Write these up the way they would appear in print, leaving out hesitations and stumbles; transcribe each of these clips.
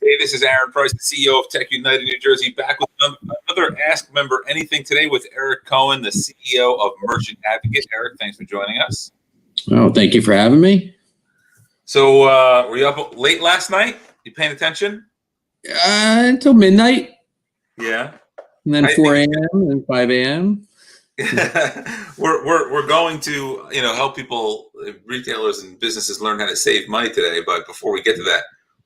Hey, this is Aaron Price, the CEO of TechUnited New Jersey, back with another Ask Member Anything today with Eric Cohen, the CEO of Merchant Advocate. Eric, thanks for joining us. Oh, thank you for having me. So, were you up late last night? You paying attention? Until midnight. Yeah. And then 4 a.m. and 5 a.m. We're going to help people, retailers and businesses learn how to save money today. But before we get to that,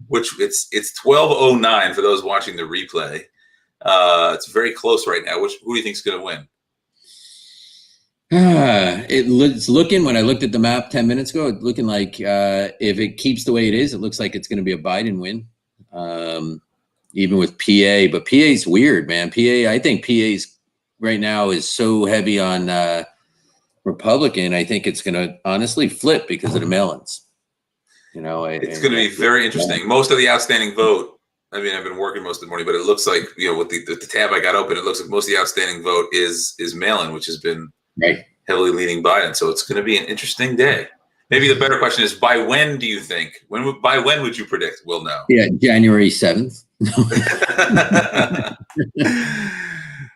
which it's 12:09 for those watching the replay. It's very close right now. Who do you think is going to win? It's looking, when I looked at the map 10 minutes ago, it's looking like if it keeps the way it is, it looks like it's going to be a Biden win. Even with PA, but PA's weird, man. I think PA's right now is so heavy on Republican. I think it's going to honestly flip because of the mail-ins. It's going to be very interesting. Most of the outstanding vote, I mean, I've been working most of the morning, but it looks like, with the tab I got open, it looks like most of the outstanding vote is mail-in, which has been heavily leaning Biden. So it's going to be an interesting day. Maybe the better question is, by when do you think? By when would you predict we'll know? Yeah, January 7th.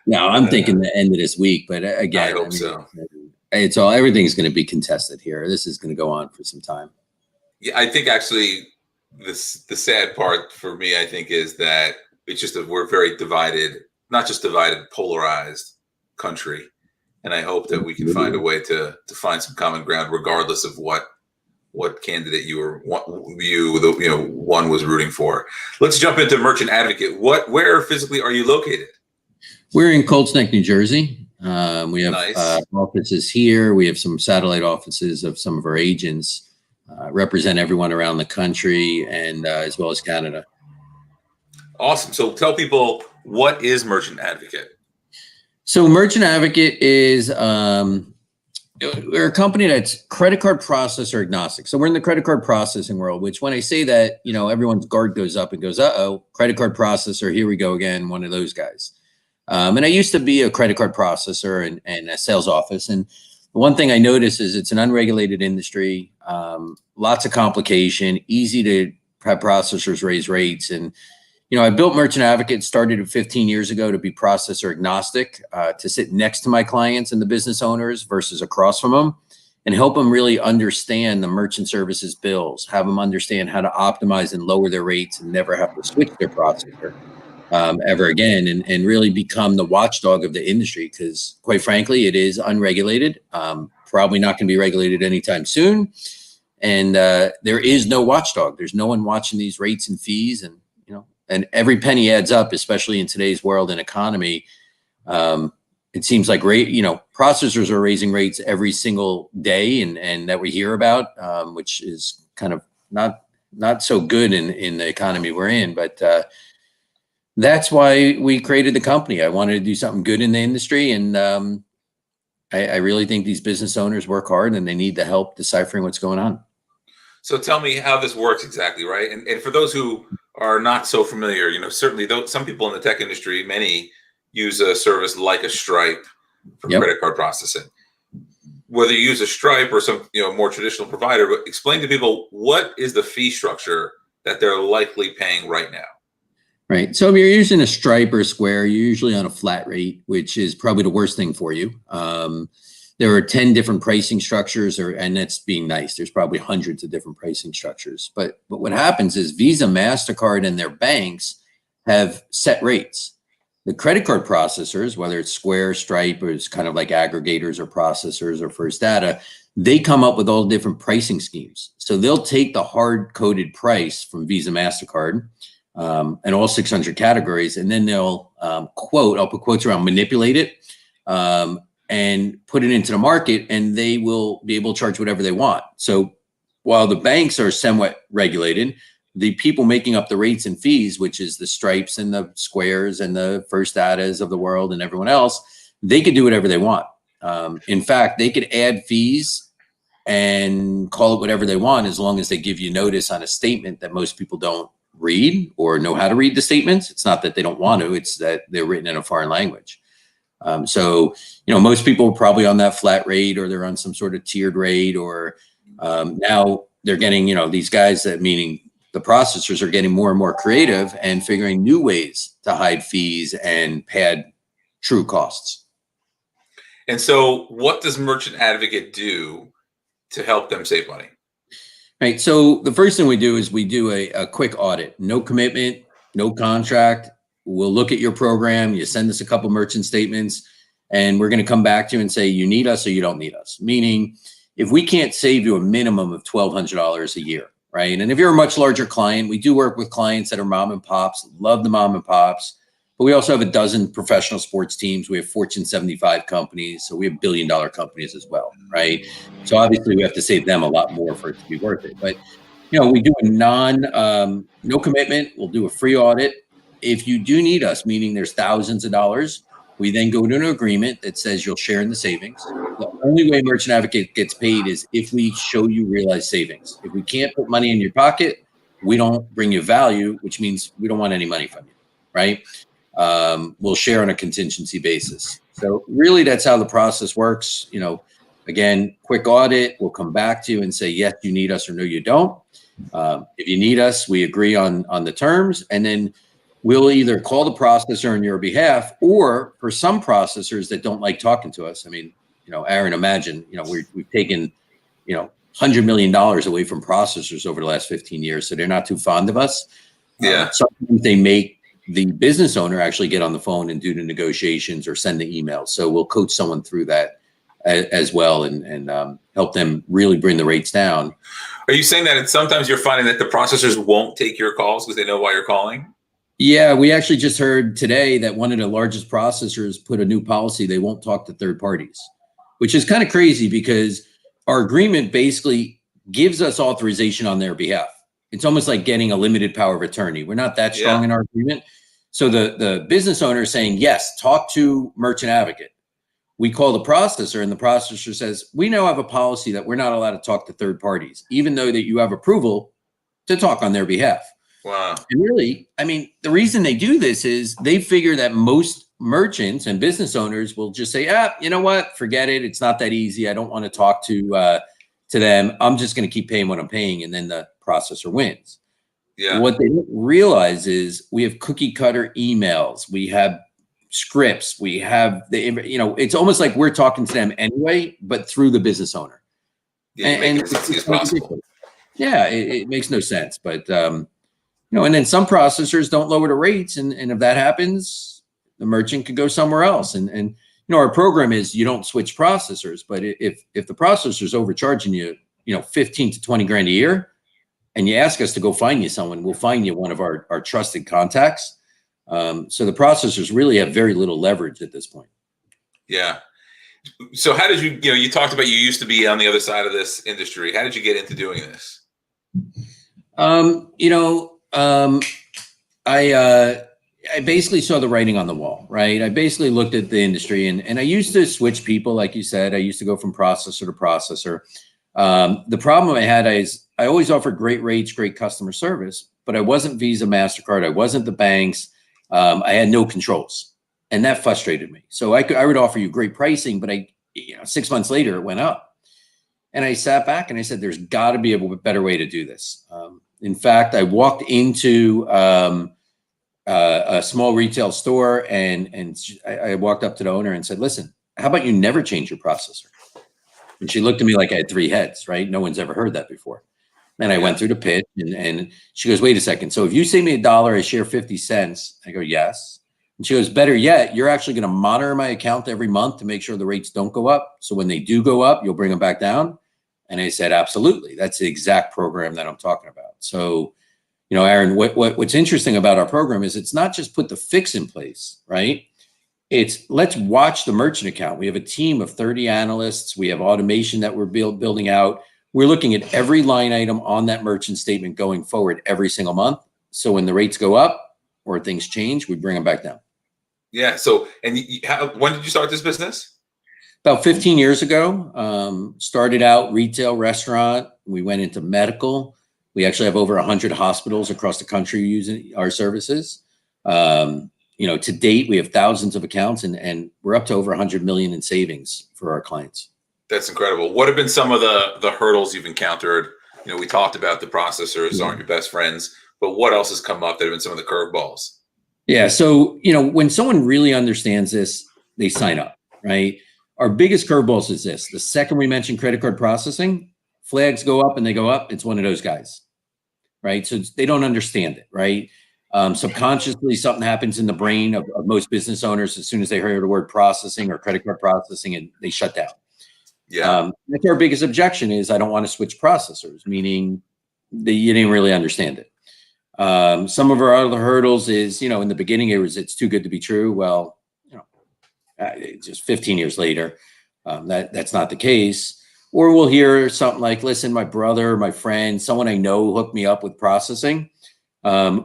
No, I'm thinking the end of this week. But again, I hope so. Everything's going to be contested here. This is going to go on for some time. Yeah, I think actually the sad part for me, I think, is that it's just that we're very divided, not just divided, polarized country. And I hope that we can find a way to find some common ground, regardless of what candidate one was rooting for. Let's jump into Merchant Advocate. Where physically are you located? We're in Colts Neck, New Jersey. We have offices here. We have some satellite offices of some of our agents. Represent everyone around the country and as well as Canada. Awesome. So tell people, what is Merchant Advocate? So Merchant Advocate is we're a company that's credit card processor agnostic. So we're in the credit card processing world, which when I say that, everyone's guard goes up and goes, uh-oh, credit card processor, here we go again, one of those guys. And I used to be a credit card processor and a sales office. And the one thing I notice is it's an unregulated industry, lots of complication, easy to have processors raise rates. And, I built Merchant Advocate, started it 15 years ago to be processor agnostic, to sit next to my clients and the business owners versus across from them and help them really understand the merchant services bills, have them understand how to optimize and lower their rates and never have to switch their processor ever again, and really become the watchdog of the industry because, quite frankly, it is unregulated, probably not going to be regulated anytime soon. And there is no watchdog. There's no one watching these rates and fees. And every penny adds up, especially in today's world and economy. It seems like processors are raising rates every single day and that we hear about, which is kind of not so good in the economy we're in. But that's why we created the company. I wanted to do something good in the industry. And I really think these business owners work hard and they need the help deciphering what's going on. So tell me how this works exactly, right? And for those who are not so familiar, certainly some people in the tech industry, many use a service like a Stripe for credit card processing. Whether you use a Stripe or some more traditional provider, but explain to people, what is the fee structure that they're likely paying right now? Right. So if you're using a Stripe or Square, you're usually on a flat rate, which is probably the worst thing for you. There are 10 different pricing structures, and that's being nice. There's probably hundreds of different pricing structures. But what happens is Visa, MasterCard, and their banks have set rates. The credit card processors, whether it's Square, Stripe, or it's kind of like aggregators or processors or First Data, they come up with all different pricing schemes. So they'll take the hard-coded price from Visa, MasterCard, and all 600 categories, and then they'll I'll put quotes around, manipulate it, and put it into the market, and they will be able to charge whatever they want. So while the banks are somewhat regulated, the people making up the rates and fees, which is the Stripes and the Squares and the First Datas of the world and everyone else, they could do whatever they want. In fact, they could add fees and call it whatever they want as long as they give you notice on a statement that most people don't read or know how to read the statements. It's not that they don't want to, it's that they're written in a foreign language. So, most people are probably on that flat rate, or they're on some sort of tiered rate, or now they're getting, these guys, that meaning the processors are getting more and more creative and figuring new ways to hide fees and pad true costs. And so what does Merchant Advocate do to help them save money? Right. So the first thing we do is we do a quick audit. No commitment, no contract. We'll look at your program. You send us a couple merchant statements, and we're going to come back to you and say, you need us or you don't need us. Meaning, if we can't save you a minimum of $1,200 a year, right? And if you're a much larger client, we do work with clients that are mom and pops, love the mom and pops, but we also have a dozen professional sports teams. We have Fortune 75 companies. So we have billion-dollar companies as well, right? So obviously we have to save them a lot more for it to be worth it. But, we do a no commitment. We'll do a free audit. If you do need us, meaning there's thousands of dollars, we then go to an agreement that says you'll share in the savings. The only way Merchant Advocate gets paid is if we show you realized savings. If we can't put money in your pocket, we don't bring you value, which means we don't want any money from you, right? We'll share on a contingency basis. So really that's how the process works. Again, quick audit, we'll come back to you and say, yes, you need us or no, you don't. If you need us, we agree on the terms, and then we'll either call the processor on your behalf, or for some processors that don't like talking to us. I mean, Aaron, imagine, we've taken, $100 million away from processors over the last 15 years. So they're not too fond of us. Yeah. Sometimes they make the business owner actually get on the phone and do the negotiations or send the emails. So we'll coach someone through that as well and help them really bring the rates down. Are you saying that sometimes you're finding that the processors won't take your calls because they know why you're calling? Yeah, we actually just heard today that one of the largest processors put a new policy. They won't talk to third parties, which is kind of crazy because our agreement basically gives us authorization on their behalf. It's almost like getting a limited power of attorney. We're not that strong in our agreement. So the business owner is saying, yes, talk to Merchant Advocate. We call the processor, and the processor says, we now have a policy that we're not allowed to talk to third parties, even though that you have approval to talk on their behalf. Wow. And really, I mean, the reason they do this is they figure that most merchants and business owners will just say, you know what, forget it. It's not that easy. I don't want to talk to them. I'm just going to keep paying what I'm paying. And then the processor wins. Yeah. What they don't realize is we have cookie cutter emails. We have scripts. We have it's almost like we're talking to them anyway, but through the business owner. Yeah, and it's as easy as possible. Yeah, it makes no sense. But, and then some processors don't lower the rates. And if that happens, the merchant could go somewhere else. And our program is you don't switch processors. But if the processor's overcharging you, 15 to 20 grand a year, and you ask us to go find you someone, we'll find you one of our trusted contacts. So the processors really have very little leverage at this point. Yeah. So how did you, you talked about you used to be on the other side of this industry. How did you get into doing this? I basically saw the writing on the wall, right? I basically looked at the industry and I used to switch people. Like you said, I used to go from processor to processor. The problem I had is I always offered great rates, great customer service, but I wasn't Visa, MasterCard. I wasn't the banks. I had no controls, and that frustrated me. So I would offer you great pricing, but 6 months later it went up. And I sat back and I said, there's got to be a better way to do this. In fact, I walked into a small retail store and I walked up to the owner and said, listen, how about you never change your processor? And she looked at me like I had three heads, right? No one's ever heard that before. And I went through the pitch and she goes, wait a second. So if you save me $1, I share 50 cents. I go, yes. And she goes, better yet, you're actually going to monitor my account every month to make sure the rates don't go up. So when they do go up, you'll bring them back down. And I said, absolutely. That's the exact program that I'm talking about. So, Aaron, what's interesting about our program is it's not just put the fix in place, right? It's let's watch the merchant account. We have a team of 30 analysts. We have automation that we're building out. We're looking at every line item on that merchant statement going forward every single month. So when the rates go up or things change, we bring them back down. Yeah. So, and when did you start this business? About 15 years ago. Started out retail, restaurant. We went into medical. We actually have over 100 hospitals across the country using our services. To date, we have thousands of accounts and we're up to over 100 million in savings for our clients. That's incredible. What have been some of the hurdles you've encountered we talked about the processors aren't your best friends, but what else has come up that have been some of the curveballs? Yeah. So, when someone really understands this, they sign up, right? Our biggest curveballs is this. The second we mention credit card processing, flags go up and they go up. It's one of those guys, right? So they don't understand it, right? Subconsciously, something happens in the brain of most business owners as soon as they hear the word processing or credit card processing, and they shut down. Yeah. That's our biggest objection is I don't want to switch processors, meaning that you didn't really understand it. Some of our other hurdles is, in the beginning it's too good to be true. Well, just 15 years later, that's not the case. Or we'll hear something like, listen, my brother, my friend, someone I know hooked me up with processing,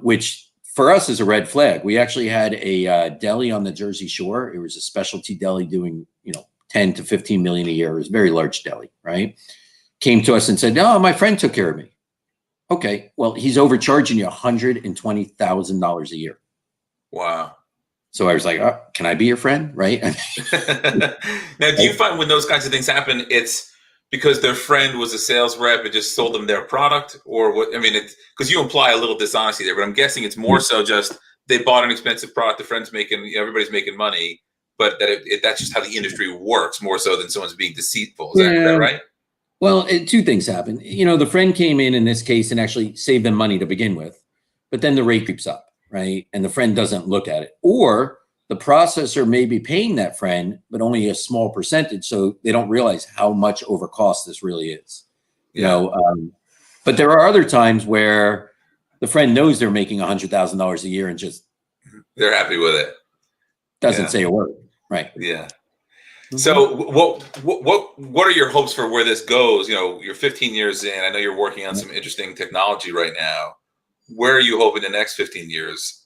which for us is a red flag. We actually had a deli on the Jersey Shore. It was a specialty deli doing, 10 to 15 million a year. It was a very large deli, right? Came to us and said, no, my friend took care of me. Okay, well, he's overcharging you $120,000 a year. Wow. So I was like, oh, can I be your friend? Right. Now, do you find when those kinds of things happen, it's because their friend was a sales rep and just sold them their product, or what? I mean, it's because you imply a little dishonesty there, but I'm guessing it's more so just they bought an expensive product, the friend's making, everybody's making money, but that's just how the industry works more so than someone's being deceitful. Is that right? Well, two things happen. The friend came in this case and actually saved them money to begin with, but then the rate creeps up, right? And the friend doesn't look at it. Or the processor may be paying that friend, but only a small percentage, so they don't realize how much over cost this really is. But there are other times where the friend knows they're making $100,000 a year and just they're happy with it. Doesn't say a word, right? Yeah. So what are your hopes for where this goes? You're 15 years in. I know you're working on some interesting technology right now. Where are you hoping the next 15 years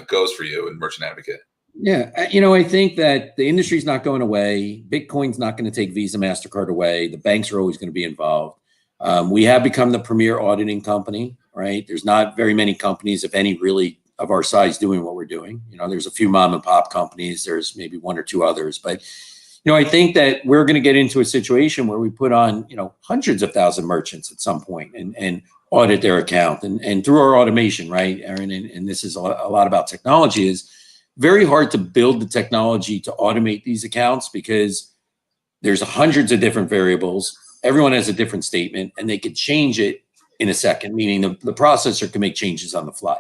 goes for you in Merchant Advocate? Yeah, I think that the industry's not going away. Bitcoin's not going to take Visa, MasterCard away. The banks are always going to be involved. We have become the premier auditing company, right? There's not very many companies, if any, really of our size doing what we're doing. There's a few mom and pop companies. There's maybe one or two others, but I think that we're going to get into a situation where we put on, hundreds of thousand merchants at some point and audit their account and through our automation, right, Aaron? And this is a lot about technology. Is very hard to build the technology to automate these accounts because there's hundreds of different variables. Everyone has a different statement and they could change it in a second, meaning the processor can make changes on the fly,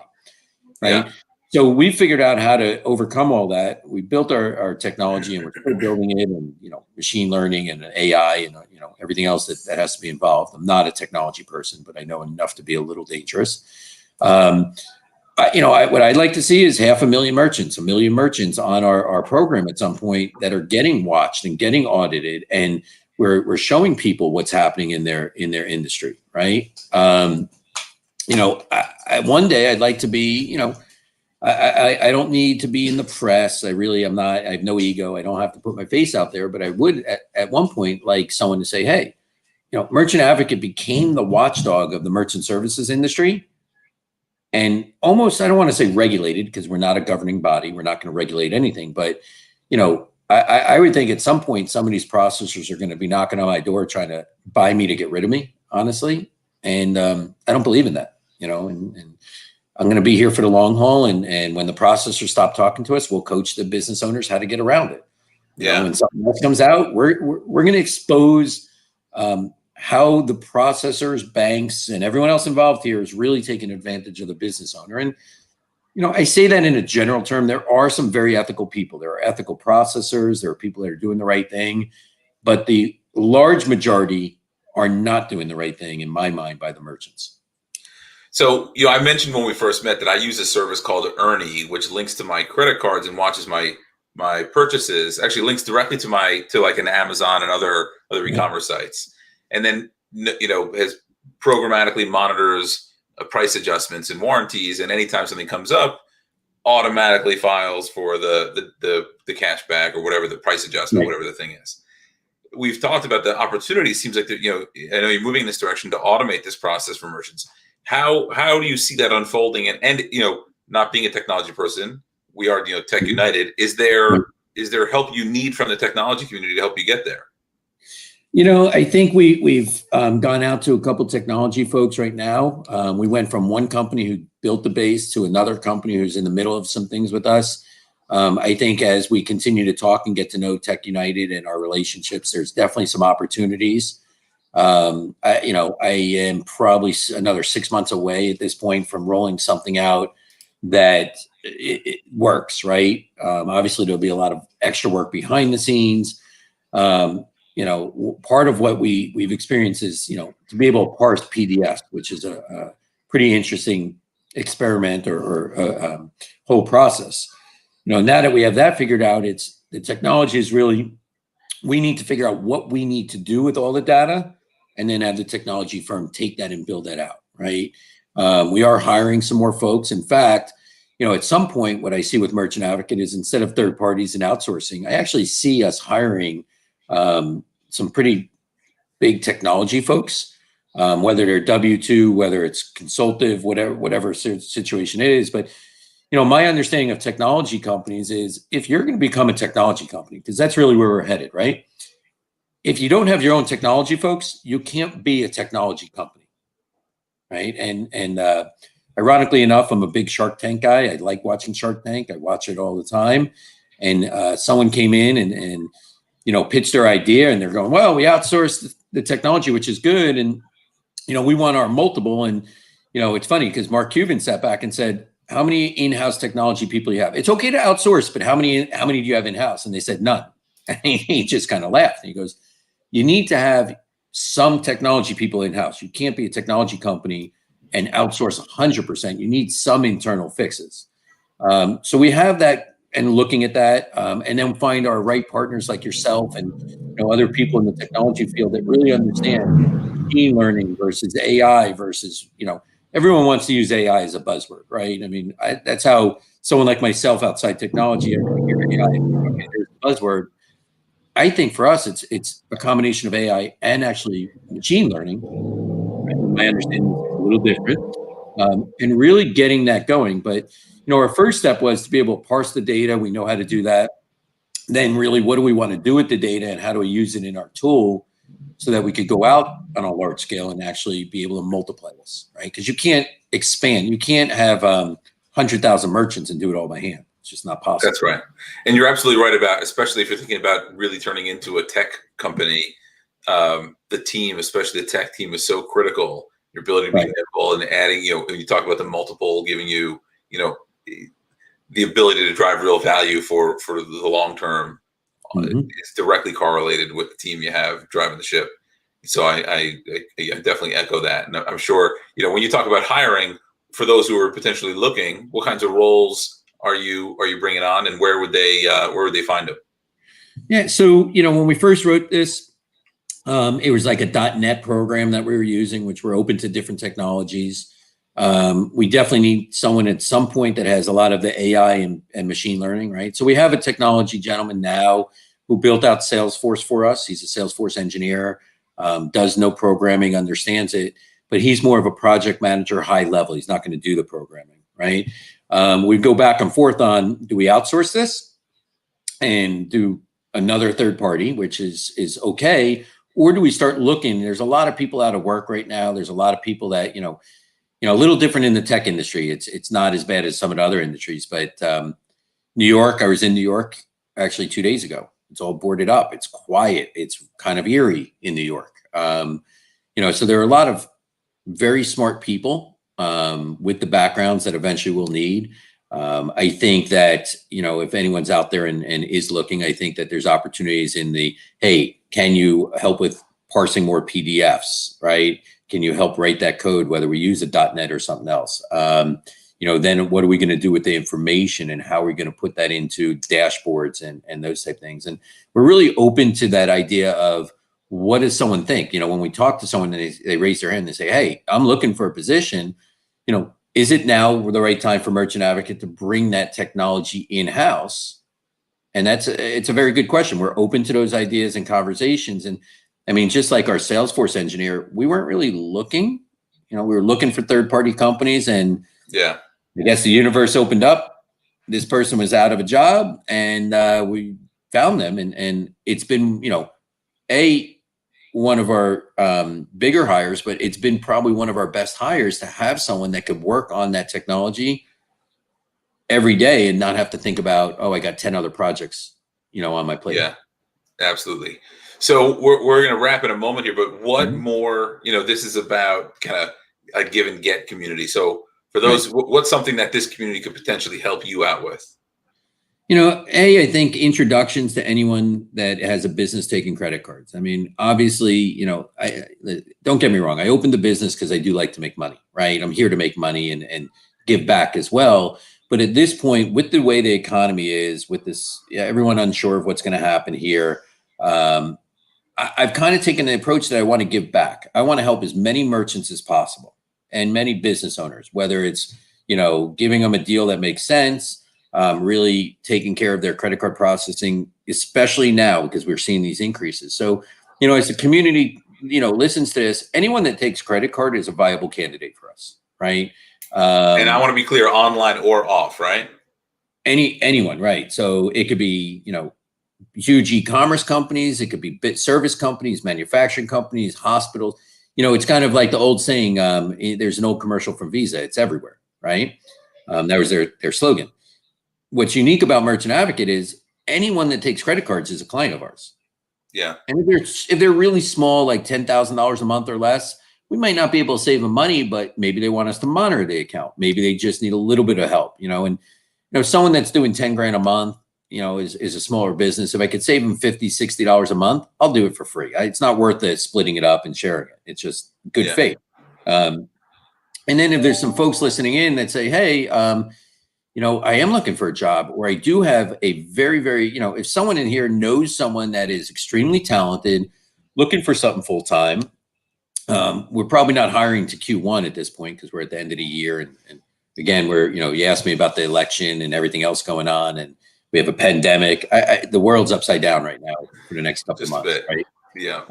right? Yeah. So we figured out how to overcome all that. We built our technology and we're still building it, and machine learning and AI and everything else that has to be involved. I'm not a technology person, but I know enough to be a little dangerous. What I'd like to see is 500,000 merchants, 1 million merchants on our program at some point that are getting watched and getting audited, and we're showing people what's happening in their industry, right? One day I'd like to be, I don't need to be in the press. I'm not, I have no ego. I don't have to put my face out there, but I would at one point like someone to say, hey, Merchant Advocate became the watchdog of the merchant services industry, and almost, I don't want to say regulated because we're not a governing body. We're not going to regulate anything, but I would think at some point some of these processors are going to be knocking on my door trying to buy me to get rid of me, honestly. And I don't believe in that, and I'm going to be here for the long haul. And when the processors stop talking to us, we'll coach the business owners how to get around it. When something else comes out, we're going to expose how the processors, banks, and everyone else involved here is really taking advantage of the business owner. And, I say that in a general term. There are some very ethical people. There are ethical processors. There are people that are doing the right thing. But the large majority are not doing the right thing, in my mind, by the merchants. So, I mentioned when we first met that I use a service called Ernie, which links to my credit cards and watches my purchases. Actually, links directly to like an Amazon and other e-commerce sites, and then has programmatically monitors price adjustments and warranties, and anytime something comes up, automatically files for the cashback or whatever the price adjustment, whatever the thing is. We've talked about the opportunity. Seems like that I know you're moving in this direction to automate this process for merchants. How do you see that unfolding? And not being a technology person, we are TechUnited. Is there help you need from the technology community to help you get there? I think we've gone out to a couple technology folks right now. We went from one company who built the base to another company who's in the middle of some things with us. I think as we continue to talk and get to know TechUnited and our relationships, there's definitely some opportunities. I am probably another 6 months away at this point from rolling something out that it works, right? Obviously, there'll be a lot of extra work behind the scenes. Part of what we've experienced is, to be able to parse PDFs, which is a pretty interesting experiment or whole process. Now that we have that figured out, it's the technology is really, we need to figure out what we need to do with all the data and then have the technology firm take that and build that out, right? We are hiring some more folks. In fact, at some point, what I see with Merchant Advocate is instead of third parties and outsourcing, I actually see us hiring some pretty big technology folks, whether they're W-2, whether it's consultative, whatever situation it is. But my understanding of technology companies is if you're going to become a technology company, because that's really where we're headed, right? If you don't have your own technology folks, you can't be a technology company, right? And ironically enough, I'm a big Shark Tank guy. I like watching Shark Tank. I watch it all the time. And someone came in and pitched their idea, and they're going, well, we outsourced the technology, which is good. And, we want our multiple. And, it's funny because Mark Cuban sat back and said, how many in-house technology people you have? It's okay to outsource, but how many do you have in-house? And they said, none. And he just kind of laughed. And he goes, you need to have some technology people in-house. You can't be a technology company and outsource 100%. You need some internal fixes. So we have that and looking at that, and then find our right partners like yourself and other people in the technology field that really understand machine learning versus AI versus, everyone wants to use AI as a buzzword, right? I mean, that's how someone like myself outside technology, everyone hear AI, okay, there's a buzzword. I think for us, it's a combination of AI and actually machine learning. Right? My understanding is a little different, and really getting that going. But our first step was to be able to parse the data. We know how to do that. Then really, what do we want to do with the data and how do we use it in our tool so that we could go out on a large scale and actually be able to multiply this, right? Because you can't expand. You can't have 100,000 merchants and do it all by hand. It's just not possible. That's right. And you're absolutely right about, especially if you're thinking about really turning into a tech company, the team, especially the tech team, is so critical. Your ability to be nimble and adding, when you talk about the multiple, giving you, the ability to drive real value for the long term, is directly correlated with the team you have driving the ship. So I definitely echo that. And I'm sure, when you talk about hiring, for those who are potentially looking, what kinds of roles are you bringing on, and where would they find them? Yeah. So, when we first wrote this, it was like a .NET program that we were using, which we're open to different technologies. We definitely need someone at some point that has a lot of the AI and machine learning, right? So we have a technology gentleman now who built out Salesforce for us. He's a Salesforce engineer, does no programming, understands it, but he's more of a project manager, high level. He's not going to do the programming, right? We go back and forth on, do we outsource this and do another third party, which is okay, or do we start looking? There's a lot of people out of work right now. There's a lot of people that, a little different in the tech industry. It's not as bad as some of the other industries, but New York, I was in New York actually 2 days ago. It's all boarded up. It's quiet. It's kind of eerie in New York. So there are a lot of very smart people with the backgrounds that eventually we'll need. I think that, if anyone's out there and is looking, I think that there's opportunities in the, hey, can you help with parsing more PDFs, right? Can you help write that code, whether we use a .NET or something else? Then what are we going to do with the information and how are we going to put that into dashboards and those type of things? And we're really open to that idea of what does someone think? When we talk to someone and they raise their hand and they say, hey, I'm looking for a position, is it now the right time for Merchant Advocate to bring that technology in-house? And it's a very good question. We're open to those ideas and conversations. And I mean, just like our Salesforce engineer, we weren't really looking, we were looking for third-party companies, and I guess the universe opened up. This person was out of a job, and we found them, and it's been, one of our bigger hires, but it's been probably one of our best hires to have someone that could work on that technology every day and not have to think about, oh, I got 10 other projects, on my plate. Yeah, absolutely. So we're going to wrap in a moment here, but what Mhm. more, this is about kind of a give and get community. So for those, what's something that this community could potentially help you out with? I think introductions to anyone that has a business taking credit cards. I mean, obviously, don't get me wrong. I opened the business because I do like to make money, right? I'm here to make money and give back as well. But at this point, with the way the economy is, with this, everyone unsure of what's going to happen here, I've kind of taken the approach that I want to give back. I want to help as many merchants as possible and many business owners, whether it's, giving them a deal that makes sense, really taking care of their credit card processing, especially now because we're seeing these increases. So, as the community, listens to this, anyone that takes credit card is a viable candidate for us, right? And I want to be clear, online or off, right? Anyone, right? So it could be, huge e-commerce companies, it could be service companies, manufacturing companies, hospitals. It's kind of like the old saying, there's an old commercial from Visa, it's everywhere, right? That was their slogan. What's unique about Merchant Advocate is anyone that takes credit cards is a client of ours. Yeah. And if they're really small, like $10,000 a month or less, we might not be able to save them money, but maybe they want us to monitor the account. Maybe they just need a little bit of help, and someone that's doing 10 grand a month, is a smaller business. If I could save them $50, $60 a month, I'll do it for free. It's not worth it splitting it up and sharing it. It's just good faith. And then if there's some folks listening in that say, hey, I am looking for a job, or I do have a very, very, if someone in here knows someone that is extremely talented, looking for something full time, we're probably not hiring to Q1 at this point because we're at the end of the year. And again, you asked me about the election and everything else going on, and we have a pandemic. The world's upside down right now for the next couple of months, right? Yeah.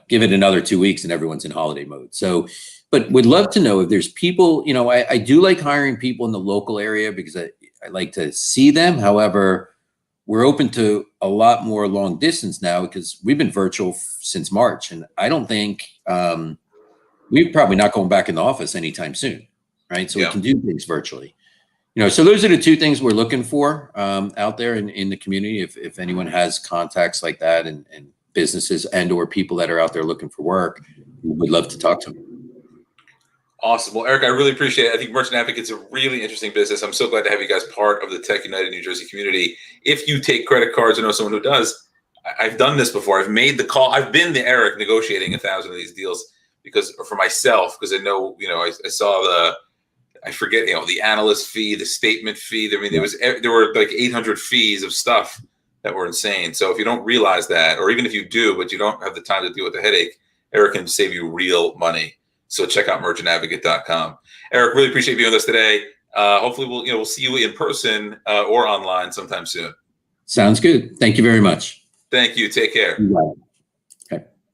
Give it another 2 weeks and everyone's in holiday mode. So, but would love to know if there's people, I do like hiring people in the local area because I like to see them. However, we're open to a lot more long distance now because we've been virtual since March. And I don't think we're probably not going back in the office anytime soon, right? So we can do things virtually. So those are the two things we're looking for out there in the community. If anyone has contacts like that and businesses and or people that are out there looking for work, we would love to talk to them. Awesome. Well, Eric, I really appreciate it. I think Merchant Advocate's a really interesting business. I'm so glad to have you guys part of the TechUnited New Jersey community. If you take credit cards or know someone who does, I've done this before. I've made the call. I've been the Eric negotiating 1,000 of these deals for myself, because I know, I saw I forget, the analyst fee, the statement fee. I mean, there were like 800 fees of stuff that were insane. So if you don't realize that, or even if you do, but you don't have the time to deal with the headache, Eric can save you real money. So check out merchantadvocate.com. Eric, really appreciate being with us today. Hopefully we'll see you in person or online sometime soon. Sounds good. Thank you very much. Thank you. Take care.